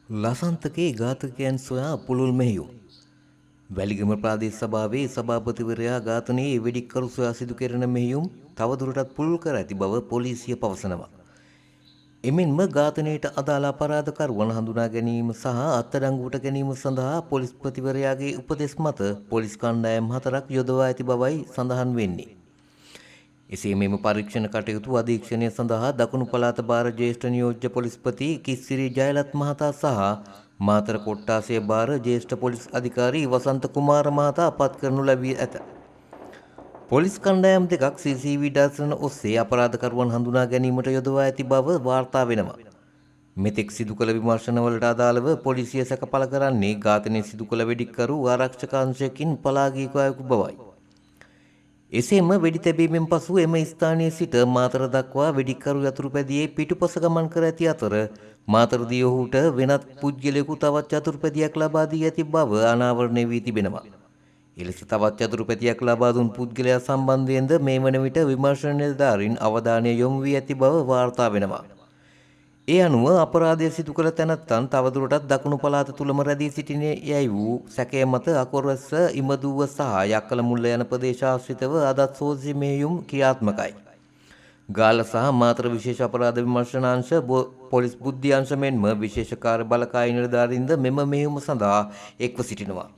ලසන්තකේ ඝාතකයන් සොයා පුළුල් මෙහෙයුම්. වැලිගම ප්‍රාදේශ සභාවේ සභාපතිවරයා ඝාතනයේ වෙඩික්කරු සොයා සිදු කෙරෙන මෙහෙයුම් තවදුරටත් පුළුල් කර ඇති බව පොලිසිය පවසනවා. එමෙන්ම ඝාතනයට අදාළ අපරාධකරුවන් හඳුනා ගැනීම සහ අත්අඩංගුවට ගැනීම සඳහා පොලිස්පතිවරයාගේ උපදෙස් මත පොලිස් කණ්ඩායම් 4ක් යොදවා ඇති බවයි සඳහන් වෙන්නේ. එසේ මෙම පරීක්ෂණ කටයුතු අධීක්ෂණය සඳහා දකුණු පළාත භාර ජ්‍යෙෂ්ඨ නියෝජ්‍ය පොලිස්පති කිස්සිරි ජයලත් මහතා සහ මාතර කොට්ටාසය භාර ජ්‍යෙෂ්ඨ පොලිස් අධිකාරී වසන්ත කුමාර මහතා පත් කරනු ලැබී ඇත. පොලිස් කණ්ඩායම් දෙකක් CCTV දර්ශන ඔස්සේ අපරාධකරුවන් හඳුනා ගැනීමට යොදවා ඇති බව වාර්තා වෙනවා. මෙතෙක් සිදු කළ විමර්ශනවලට අදාළව පොලිසිය සැක පළ කරන්නේ ඝාතනය සිදු කළ වෙඩික්කරු ආරක්ෂක අංශයකින් පලා ගිය අයෙකු බවයි. එසේම වෙඩි තැබීමෙන් පසු එම ස්ථානයේ සිට මාතර දක්වා වෙඩික්කරු යතුරුපැදියේ පිටුපස ගමන් කර ඇති අතර මාතරදී ඔහුට වෙනත් පුද්ගලයෙකු තවත් යතුරුපැදියක් ලබා දී ඇති බව අනාවරණය වී තිබෙනවා. එලෙස තවත් යතුරුපැදියක් ලබා දුන් පුද්ගලයා සම්බන්ධයෙන්ද මේ වන විට විමර්ශන නිලධාරීන් අවධානය යොමු වී ඇති බව වාර්තා වෙනවා. ඒ අනුව අපරාධය සිදු කළ තැනැත්තන් තවදුරටත් දකුණු පළාත තුළම රැඳී සිටිනේ යැයි වූ සැකය මත අකොරවැස්ස ඉමදුව සහ යක්කල මුල්ල යන ප්‍රදේශාශ්‍රිතව අදත් සෝදිසි මෙහෙයුම් ක්‍රියාත්මකයි. ගාල්ල සහ මාතර විශේෂ අපරාධ විමර්ශනාංශ පොලිස් බුද්ධ්‍යංශ මෙන්ම විශේෂ කාර්ය බලකාය නිලධාරීන්ද මෙම මෙහෙයුම සඳහා එක්ව සිටිනවා.